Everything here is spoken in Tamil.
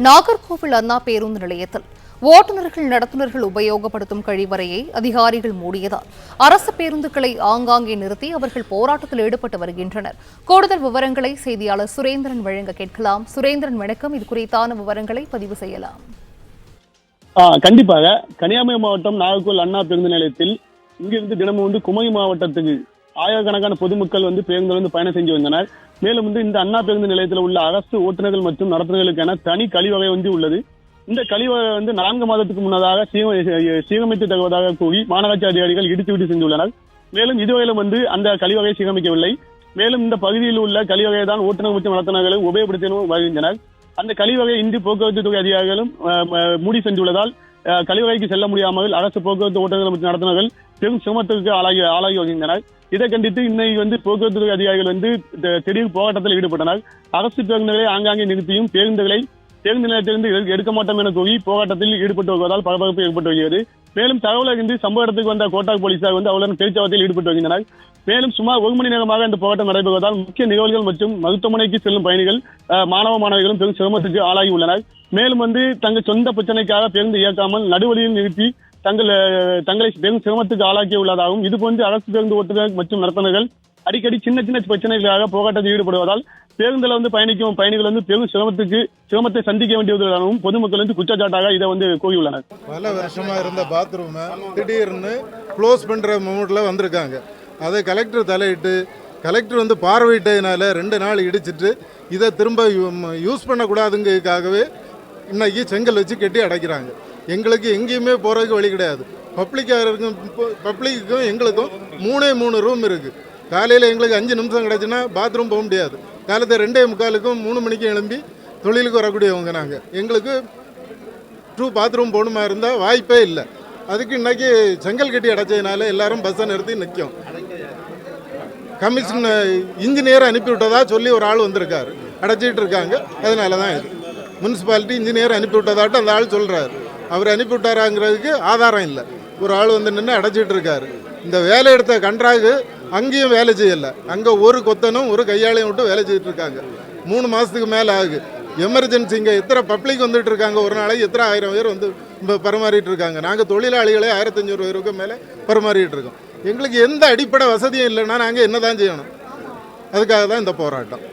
நாகர்கோவில் அண்ணா பேருந்து நிலையத்தில் ஓட்டுநர்கள் நடத்துனர்கள் உபயோகப்படுத்தும் கழிவறையை அதிகாரிகள் மூடியதால் அரசு பேருந்துகளை ஆங்காங்கே நிறுத்தி அவர்கள் போராட்டத்தில் ஈடுபட்டு வருகின்றனர். கூடுதல் விவரங்களை செய்தியாளர் சுரேந்திரன் வழங்க கேட்கலாம். சுரேந்திரன், வணக்கம். இது குறித்தான விவரங்களை பதிவு செய்யலாம். கண்டிப்பாக கன்னியாகுமரி மாவட்டம் நாகர்கோவில் அண்ணா பேருந்து நிலையத்தில் இங்கிருந்து தினமும் குமரி மாவட்டத்துக்கு ஆயிரக்கணக்கான பொதுமக்கள் பேருந்தில் பயணம் செஞ்சு வந்தனர். மேலும் இந்த அண்ணா பேருந்து நிலையத்தில் உள்ள அரசு ஓட்டுநர்கள் மற்றும் நடத்துனர்களுக்கான தனி கழிவகை உள்ளது. இந்த கழிவகை 4 மாதத்துக்கு முன்னதாக சீரமைத்து தருவதாக கூறி மாநகராட்சி அதிகாரிகள் இடித்துவிட்டு சென்றுள்ளனர். மேலும் இதுவரையிலும் அந்த கழிவகை சீரமைக்கவில்லை. மேலும் இந்த பகுதியில் உள்ள கழிவகையை தான் ஓட்டுநர் மற்றும் நடத்துனர்களை உபயோகப்படுத்தி வருகின்றனர். அந்த கழிவகை இன்று போக்குவரத்து துறை அதிகாரிகளும் மூடி சென்றுள்ளதால் கழிவறைக்கு செல்ல முடியாமல் அரசு போக்குவரத்து ஓட்டுநர்கள் மற்றும் நடத்துனர்கள் பெரும் சிரமத்திற்கு ஆளாகி வருகின்றனர். இதை கண்டித்து இன்னைக்கு போக்குவரத்து துறை அதிகாரிகள் திடீர் போராட்டத்தில் ஈடுபட்டனர். அரசு பேருந்துகளை ஆங்காங்கே நிறுத்தியும் பேருந்து நிலையத்திலிருந்து எடுக்க மாட்டோம் என கூறி போராட்டத்தில் ஈடுபட்டு வருவதால் பரபரப்பு ஏற்பட்டு வருகிறது. மேலும் தகவல் அறிந்து சம்பவ இடத்துக்கு வந்த கோட்டாக் போலீசார் அவருடன் பேச்சுவார்த்தையில் ஈடுபட்டு வருகின்றனர். மேலும் சுமார் 1 மணி நேரமாக இந்த போராட்டம் நடைபெறுவதால் முக்கிய நிகழ்வுகள் மற்றும் மருத்துவமனைக்கு செல்லும் பயணிகள் மாணவிகளும் பெரும் சிரமத்துக்கு ஆளாகி உள்ளனர். மேலும் தங்கள் சொந்த பிரச்சனைக்காக பேருந்து இயக்காமல் நடுவழியில் நிறுத்தி தங்களை பெரும் சிரமத்துக்கு ஆளாக்கி உள்ளதாகவும் இதுபோன்று அரசு பேருந்து ஓட்டுநர் மற்றும் நடத்துனர்கள் அடிக்கடி சின்ன பிரச்சனைகளாக போராட்டத்தில் ஈடுபடுவதால் பேருந்துல பயணிக்கும் பயணிகள் பெரும் சிரமத்தை சந்திக்க வேண்டியதாகவும் பொதுமக்கள் குற்றச்சாட்டாக இதை கூறியுள்ளனர். பல வருஷமா இருந்த பாத்ரூம் திடீர்னு க்ளோஸ் பண்ற மூட்ல வந்திருக்காங்க. அதை கலெக்டர் தலையிட்டு கலெக்டர் பார்வையிட்டதுனால 2 நாள் இடிச்சிட்டு இதை திரும்ப யூஸ் பண்ணக்கூடாதுங்கிறதுக்காகவே இன்னைக்கு செங்கல் வச்சு கட்டி அடைக்கிறாங்க. எங்களுக்கு எங்கேயுமே போகிறதுக்கு வழி கிடையாது. பப்ளிக்குக்கும் எங்களுக்கும் 3 ரூம் இருக்குது. காலையில் எங்களுக்கு 5 நிமிஷம் கிடச்சுன்னா பாத்ரூம் போக முடியாது. காலத்தை 2:45க்கும் 3 மணிக்கு எழும்பி தொழிலுக்கு வரக்கூடியவங்க நாங்கள். எங்களுக்கு பாத்ரூம் போகணுமா இருந்தால் வாய்ப்பே இல்லை. அதுக்கு இன்னைக்கு செங்கல் கட்டி அடைச்சதுனால எல்லாரும் பஸ்ஸை நிறுத்தி நிற்கும். கமிஷன் இன்ஜினியர் அனுப்பிவிட்டதா சொல்லி ஒரு ஆள் வந்திருக்காரு, அடைச்சிட்டு இருக்காங்க. அதனால தான் இது முனிசிபாலிட்டி இன்ஜினியர் அனுப்பிவிட்டதாட்டும் அந்த ஆள் சொல்கிறாரு. அவர் அனுப்பிவிட்டாராங்கிறதுக்கு ஆதாரம் இல்லை. ஒரு ஆள் நின்று அடைச்சிட்டு இருக்காரு. இந்த வேலை எடுத்த கண்ட்ராக்ட் அங்கேயும் வேலை செய்யலை. அங்கே ஒரு கொத்தனும் ஒரு கையாளையும் விட்டு வேலை செய்துட்டு இருக்காங்க. 3 மாதத்துக்கு மேலே ஆகுது. எமர்ஜென்சி இங்கே எத்தனை பப்ளிக் வந்துட்டு இருக்காங்க, ஒரு நாளைக்கு எத்தனை 1000 பேர் இப்போ பரிமாறிட்டு இருக்காங்க. நாங்கள் தொழிலாளிகளே 1500 பேருக்கு மேலே பரிமாறிட்டு இருக்கோம். எங்களுக்கு எந்த அடிப்படை வசதியும் இல்லைன்னா நாங்கள் என்ன தான் செய்யணும்? அதுக்காக தான் இந்த போராட்டம்.